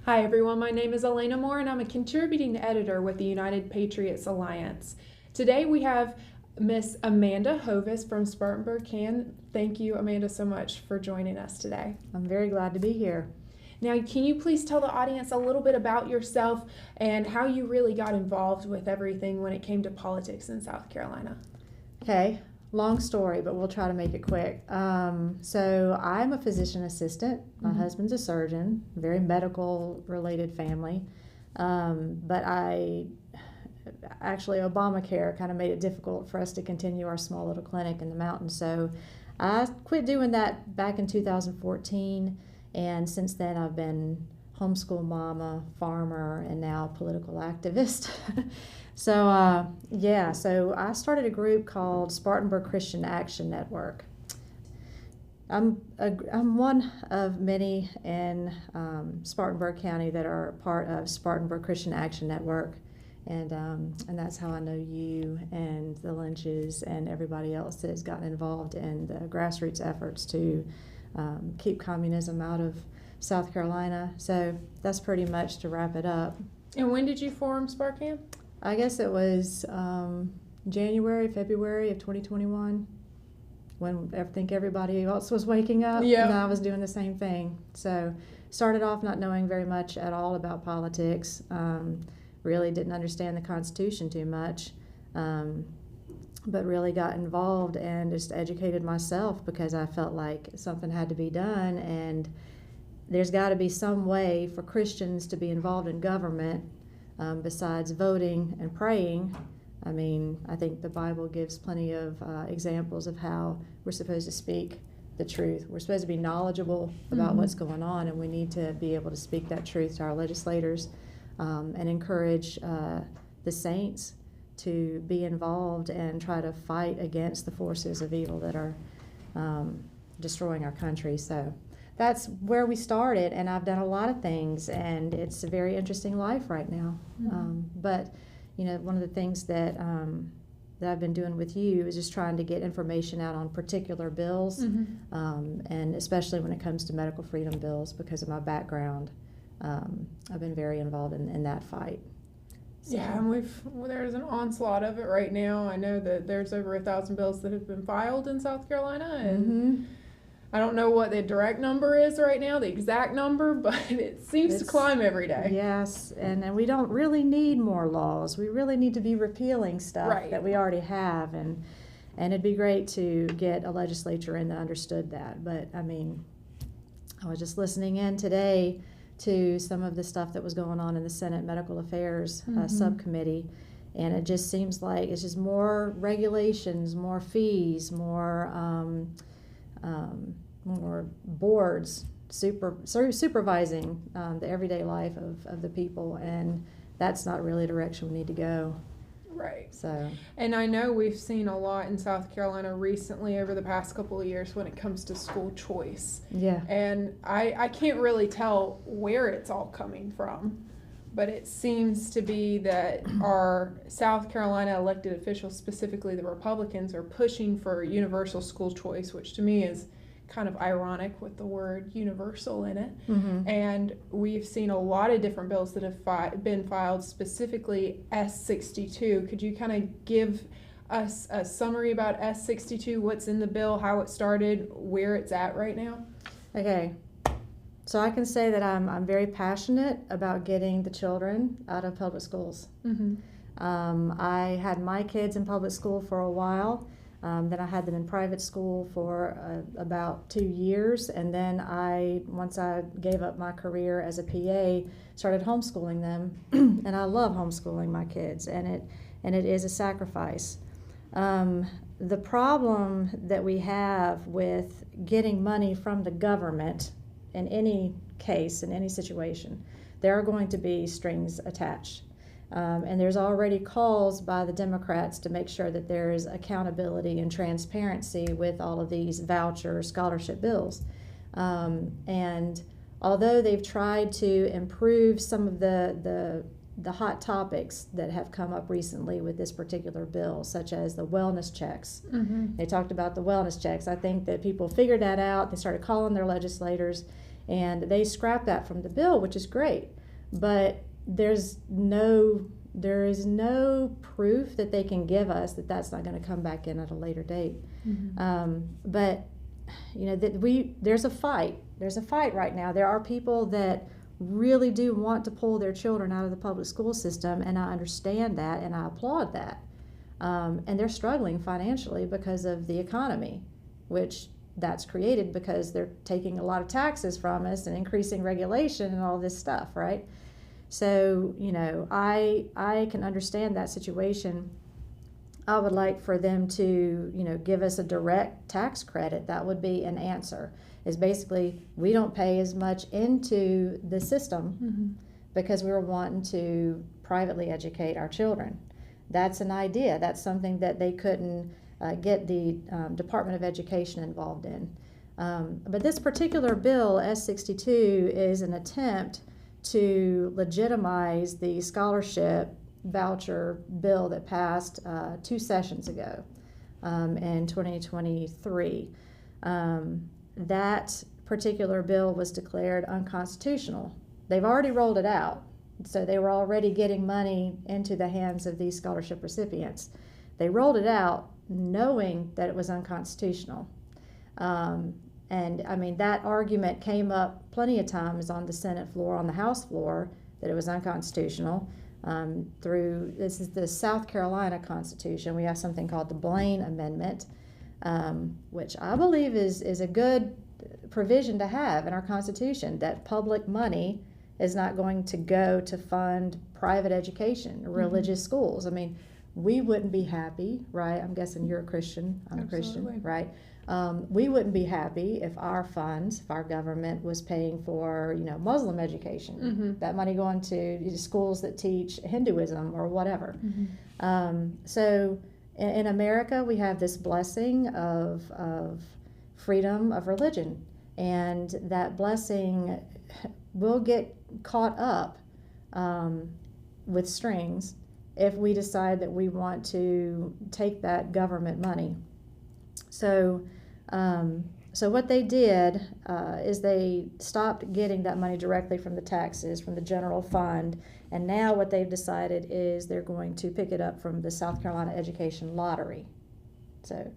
Hi everyone, my name is Alaina and I'm a contributing editor with the United Patriots Alliance. Today we have Miss Amanda Hovis from Spartanburg. Thank you, Amanda, so much for joining us today. I'm very glad to be here. Now, can you please tell the audience a little bit about yourself and how you really got involved with everything when it came to politics in South Carolina? Okay, long story, but we'll try to make it quick. So I'm a physician assistant. My husband's a surgeon, very medical related family. But Obamacare kind of made it difficult for us to continue our small little clinic in the mountains. So I quit doing that back in 2014. And since then I've been homeschool mama, farmer, and now political activist. So I started a group called Spartanburg Christian Action Network. I'm one of many in Spartanburg County that are part of Spartanburg Christian Action Network, and that's how I know you and the Lynches and everybody else that has gotten involved in the grassroots efforts to keep communism out of South Carolina. So that's pretty much to wrap it up. And when did you form SparCam? I guess it was February of 2021, when I think everybody else was waking up, and I was doing the same thing. So started off not knowing very much at all about politics, really didn't understand the Constitution too much, but really got involved and just educated myself because I felt like something had to be done, and there's got to be some way for Christians to be involved in government besides voting and praying. I mean, I think the Bible gives plenty of examples of how we're supposed to speak the truth. We're supposed to be knowledgeable about what's going on, and we need to be able to speak that truth to our legislators and encourage the saints to be involved and try to fight against the forces of evil that are destroying our country. So that's where we started, and I've done a lot of things, and it's a very interesting life right now. But one of the things that I've been doing with you is just trying to get information out on particular bills, and especially when it comes to medical freedom bills, because of my background. I've been very involved in that fight. So. Yeah, and there's an onslaught of it right now. I know that there's over 1,000 bills that have been filed in South Carolina, and I don't know what the direct number is right now, the exact number, but it seems to climb every day. Yes, and we don't really need more laws. We really need to be repealing stuff that we already have, and it'd be great to get a legislature in that understood that. But I mean, I was just listening in today to some of the stuff that was going on in the Senate Medical Affairs subcommittee, and it just seems like it's just more regulations, more fees, more boards supervising the everyday life of the people, and that's not really a direction we need to go. Right. So. And I know we've seen a lot in South Carolina recently over the past couple of years when it comes to school choice. Yeah. And I can't really tell where it's all coming from, but it seems to be that our South Carolina elected officials, specifically the Republicans, are pushing for universal school choice, which to me is kind of ironic with the word universal in it. And we've seen a lot of different bills that have been filed, specifically S62. Could you kind of give us a summary about S62, what's in the bill, how it started, where it's at right now? Okay. So I can say that I'm very passionate about getting the children out of public schools. I had my kids in public school for a while. Then I had them in private school for about 2 years, and then once I gave up my career as a PA, started homeschooling them, and I love homeschooling my kids, and it is a sacrifice. The problem that we have with getting money from the government in any case, in any situation, there are going to be strings attached. And there's already calls by the Democrats to make sure that there is accountability and transparency with all of these voucher scholarship bills. And although they've tried to improve some of the hot topics that have come up recently with this particular bill, such as the wellness checks. They talked about the wellness checks. I think that people figured that out. They started calling their legislators, And they scrapped that from the bill, which is great. But there is no proof that they can give us that that's not going to come back in at a later date. But there's a fight. There's a fight right now. There are people that really do want to pull their children out of the public school system, and I understand that and I applaud that. And they're struggling financially because of the economy, which that's created because they're taking a lot of taxes from us and increasing regulation and all this stuff, right? So, I can understand that situation. I would like for them to, give us a direct tax credit. That would be an answer. Is basically we don't pay as much into the system because we were wanting to privately educate our children. That's an idea. That's something that they couldn't get the Department of Education involved in. But this particular bill, S62, is an attempt to legitimize the scholarship voucher bill that passed 2 sessions ago in 2023. That particular bill was declared unconstitutional. They've already rolled it out, so they were already getting money into the hands of these scholarship recipients. They rolled it out knowing that it was unconstitutional. And I mean, that argument came up plenty of times on the Senate floor, on the House floor, that it was unconstitutional. This is the South Carolina Constitution. We have something called the Blaine Amendment, which I believe is a good provision to have in our Constitution, that public money is not going to go to fund private education or religious schools. I mean, we wouldn't be happy, right? I'm guessing you're a Christian, I'm a Christian, right? We wouldn't be happy if our funds, if our government was paying for, Muslim education, that money going to schools that teach Hinduism or whatever. So in America, we have this blessing of freedom of religion, and that blessing will get caught up with strings if we decide that we want to take that government money. So what they did is they stopped getting that money directly from the taxes, from the general fund, and now what they've decided is they're going to pick it up from the South Carolina Education Lottery. So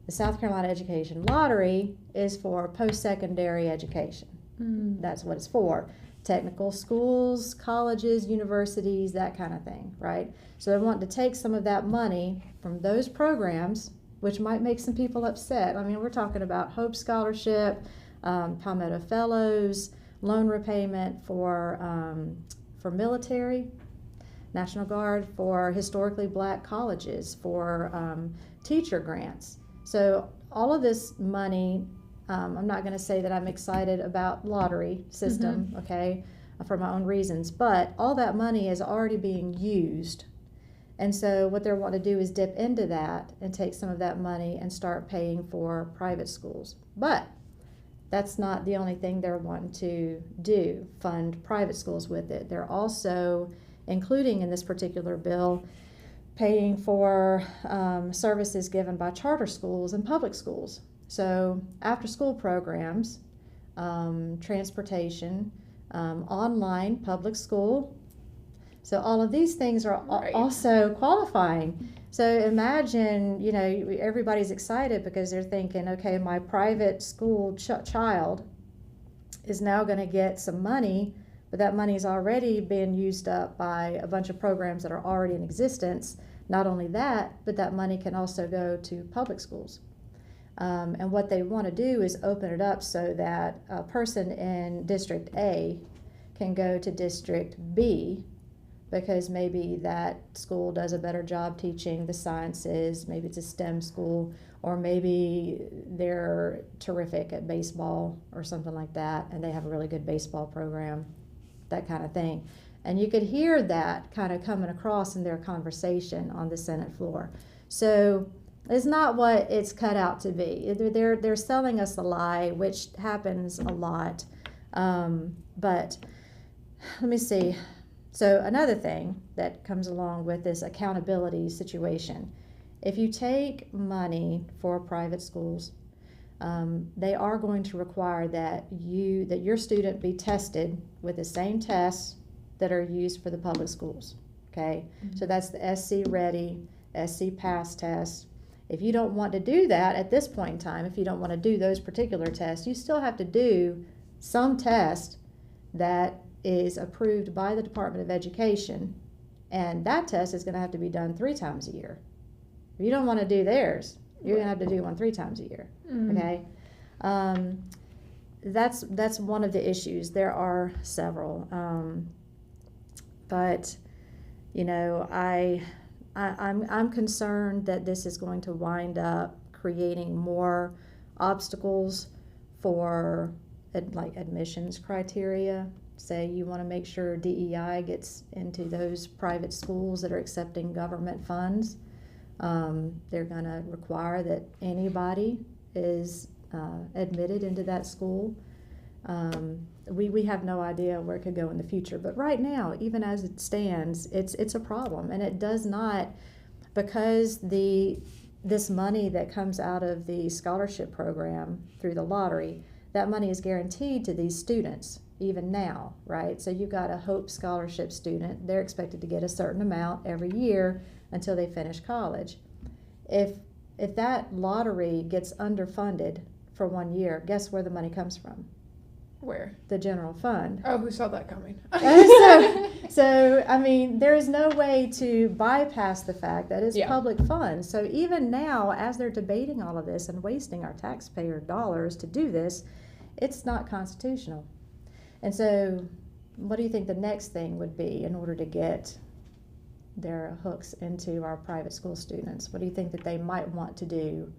the South Carolina Education Lottery is for post-secondary education. That's what it's for. Technical schools, colleges, universities, that kind of thing, right? So they want to take some of that money from those programs, which might make some people upset. I mean, we're talking about Hope Scholarship, Palmetto Fellows, loan repayment for military, National Guard, for historically black colleges, for teacher grants. So all of this money, I'm not going to say that I'm excited about lottery system, okay, for my own reasons, but all that money is already being used. And so what they want to do is dip into that and take some of that money and start paying for private schools. But that's not the only thing they're wanting to do, fund private schools with it. They're also, including in this particular bill, paying for services given by charter schools and public schools. So after-school programs, transportation, online public school. So all of these things are also qualifying. So imagine, everybody's excited because they're thinking, okay, my private school child is now going to get some money, but that money is already being used up by a bunch of programs that are already in existence. Not only that, but that money can also go to public schools. And what they want to do is open it up so that a person in District A can go to District B because maybe that school does a better job teaching the sciences, maybe it's a STEM school, or maybe they're terrific at baseball or something like that, and they have a really good baseball program, that kind of thing. And you could hear that kind of coming across in their conversation on the Senate floor. So it's not what it's cut out to be. They're selling us a lie, which happens a lot. But let me see. So another thing that comes along with this accountability situation, if you take money for private schools, they are going to require that your student be tested with the same tests that are used for the public schools. Okay, so that's the SC Ready, SC Pass test. If you don't want to do that at this point in time, if you don't want to do those particular tests, you still have to do some test that is approved by the Department of Education, and that test is going to have to be done 3 times a year. If you don't want to do theirs, you're going to have to do one 3 times a year. Okay, that's one of the issues. There are several, but you know, I'm concerned that this is going to wind up creating more obstacles for like admissions criteria. Say you want to make sure DEI gets into those private schools that are accepting government funds. They're going to require that anybody is admitted into that school. We have no idea where it could go in the future, but right now, even as it stands, it's a problem, and it does not, because this money that comes out of the scholarship program through the lottery, that money is guaranteed to these students even now, right? So you've got a Hope Scholarship student, they're expected to get a certain amount every year until they finish college. If that lottery gets underfunded for 1 year, guess where the money comes from? Where? The general fund. Oh, who saw that coming? So I mean, there is no way to bypass the fact that it's public funds. So even now, as they're debating all of this and wasting our taxpayer dollars to do this, it's not constitutional. And so, what do you think the next thing would be in order to get their hooks into our private school students? What do you think that they might want to do?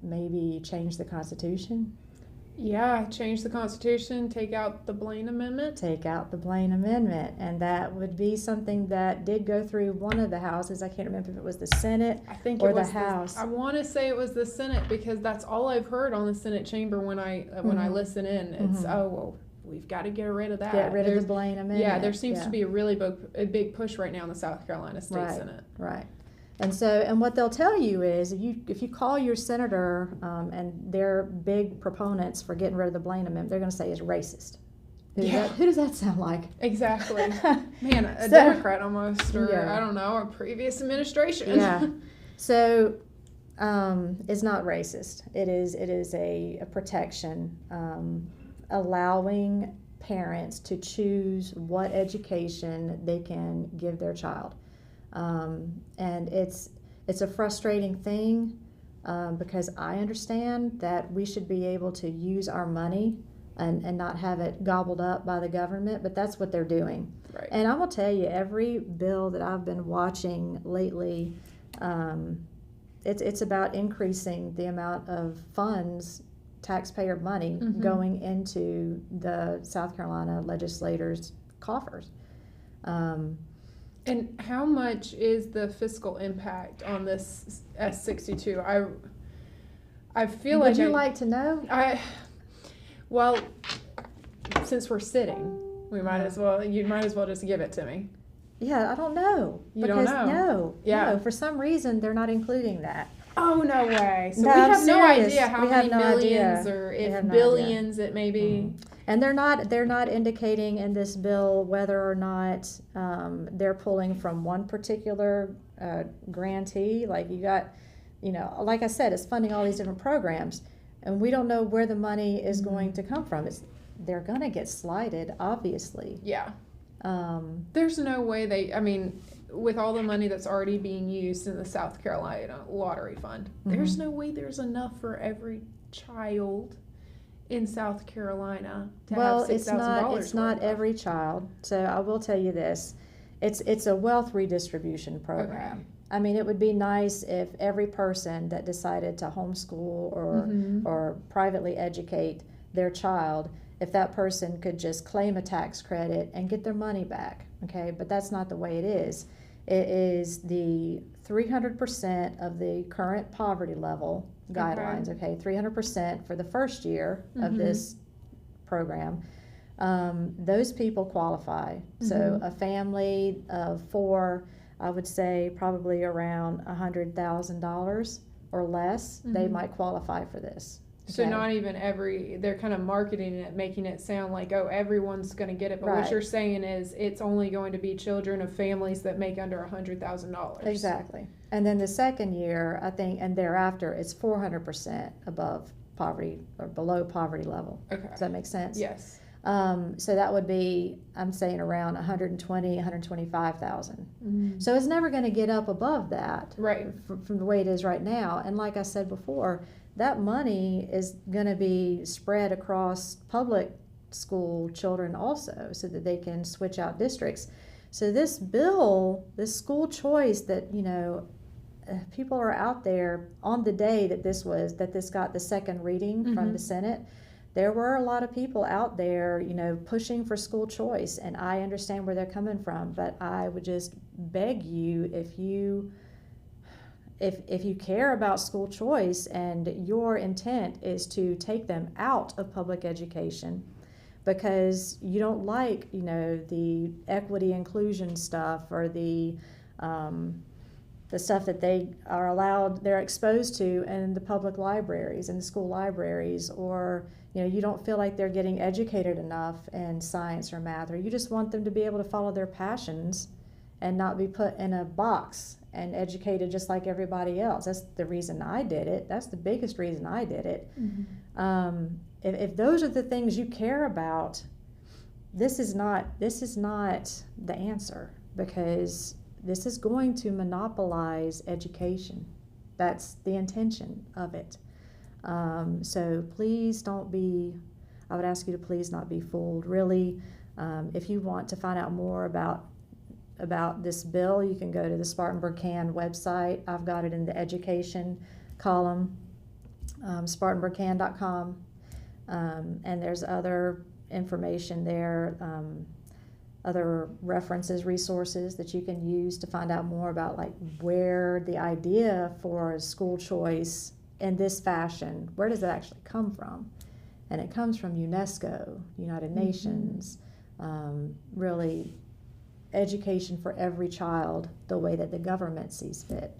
Maybe change the Constitution? Yeah, change the Constitution, take out the Blaine Amendment. Take out the Blaine Amendment, and that would be something that did go through one of the houses. I can't remember if it was the Senate or the House. I want to say it was the Senate, because that's all I've heard on the Senate chamber when I listen in. It's well, we've got to get rid of that. Get rid of the Blaine Amendment. Yeah, there seems to be a really big push right now in the South Carolina State Senate. Right. And what they'll tell you is, if you call your senator and they're big proponents for getting rid of the Blaine Amendment, they're going to say it's racist. Who does that sound like? Exactly. Man, a Democrat almost, or I don't know, a previous administration. Yeah. So it's not racist. It is a protection, allowing parents to choose what education they can give their child. And it's a frustrating thing because I understand that we should be able to use our money and not have it gobbled up by the government, but that's what they're doing. Right. And I will tell you, every bill that I've been watching lately, it's about increasing the amount of funds, taxpayer money, going into the South Carolina legislators' coffers. And how much is the fiscal impact on this S62? I feel like. Would you like to know? Well, since we're sitting, you might as well just give it to me. Yeah, I don't know. You don't know? No. For some reason, they're not including that. Oh, no way. So no, we have no idea how many millions idea. Or if billions it may be. And they're not indicating in this bill whether or not they're pulling from one particular grantee. Like you got, like I said, it's funding all these different programs, and we don't know where the money is going to come from. They're going to get slighted, obviously. Yeah. There's no way with all the money that's already being used in the South Carolina lottery fund, there's no way there's enough for every child in South Carolina to have $6,000. It's not every child. So I will tell you this. It's a wealth redistribution program. Okay. I mean, it would be nice if every person that decided to homeschool or privately educate their child, if that person could just claim a tax credit and get their money back, okay? But that's not the way it is. It is the 300% of the current poverty level guidelines, okay? 300% for the first year of this program. Those people qualify. So a family of 4, I would say probably around $100,000 or less, they might qualify for this. So not even they're kind of marketing it, making it sound like, oh, everyone's going to get it. But what you're saying is it's only going to be children of families that make under $100,000. Exactly. And then the second year, I think, and thereafter, it's 400% above poverty or below poverty level. Okay. Does that make sense? Yes. So that would be, I'm saying, around 125,000. So it's never going to get up above that. Right. From the way it is right now. And like I said before, that money is going to be spread across public school children also, so that they can switch out districts. So this bill, this school choice that, people are out there on the day that this got the second reading from the Senate. There were a lot of people out there, pushing for school choice, and I understand where they're coming from, but I would just beg you, if you care about school choice and your intent is to take them out of public education because you don't like, the equity inclusion stuff or the stuff that they're exposed to in the public libraries and the school libraries, or you don't feel like they're getting educated enough in science or math, or you just want them to be able to follow their passions and not be put in a box and educated just like everybody else. That's the reason I did it. That's the biggest reason I did it. If those are the things you care about, this is not the answer, because this is going to monopolize education. That's the intention of it. So please I would ask you to please not be fooled. Really, if you want to find out more about this bill, you can go to the Spartanburg CAN website. I've got it in the education column, spartanburgcan.com, and there's other information there, other references, resources that you can use to find out more about where the idea for school choice in this fashion, where does it actually come from? And it comes from UNESCO, United Nations, really education for every child the way that the government sees fit.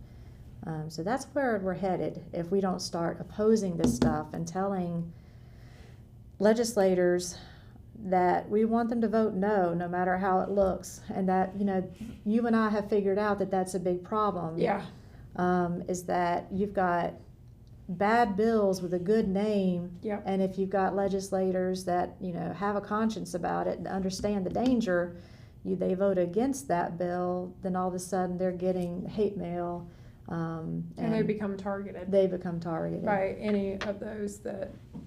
So that's where we're headed if we don't start opposing this stuff and telling legislators that we want them to vote no matter how it looks, and that you and I have figured out that that's a big problem. Is that you've got bad bills with a good name, and if you've got legislators that have a conscience about it and understand the danger, they vote against that bill, then all of a sudden they're getting hate mail, and they become targeted. They become targeted by any of those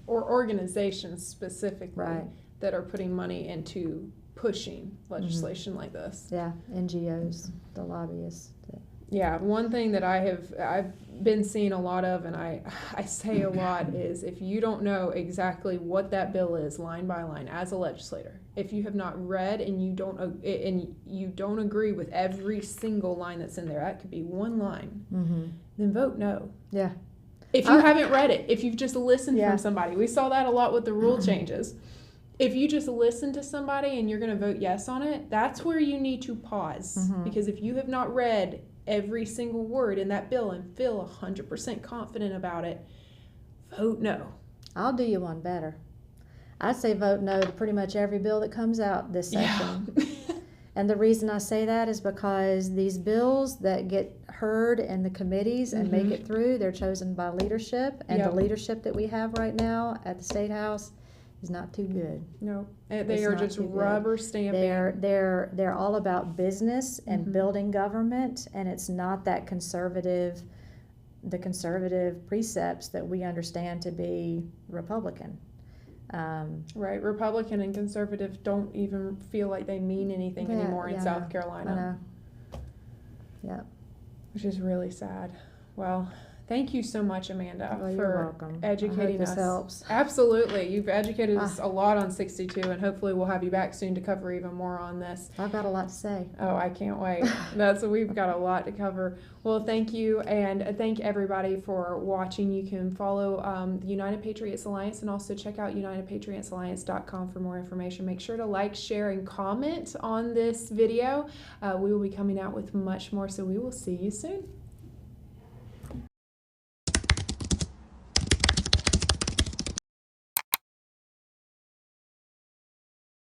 or organizations specifically, that are putting money into pushing legislation like this. Yeah, NGOs, the lobbyists. Yeah, one thing that I've been seeing a lot of, and I say a lot, is if you don't know exactly what that bill is line by line as a legislator, if you have not read and you don't agree with every single line that's in there, that could be one line, then vote no. Yeah. If you haven't read it, if you've just listened from somebody, we saw that a lot with the rule changes. If you just listen to somebody and you're going to vote yes on it, that's where you need to pause, because if you have not read every single word in that bill and feel 100% confident about it, vote no. I'll do you one better. I'd say vote no to pretty much every bill that comes out this session. And the reason I say that is because these bills that get heard in the committees and make it through, they're chosen by leadership, and the leadership that we have right now at the State House is not too good. No, they are just rubber stamping. They're all about business and building government, and it's not that conservative precepts that we understand to be Republican. Right, Republican and conservative don't even feel like they mean anything anymore in South Carolina. I know. Yeah. Which is really sad. Well, thank you so much, Amanda, for educating us. This helps. Absolutely. You've educated us a lot on 62, and hopefully we'll have you back soon to cover even more on this. I've got a lot to say. Oh, I can't wait. We've got a lot to cover. Well, thank you, and thank everybody for watching. You can follow the United Patriots Alliance and also check out UnitedPatriotsAlliance.com for more information. Make sure to like, share, and comment on this video. We will be coming out with much more, so we will see you soon.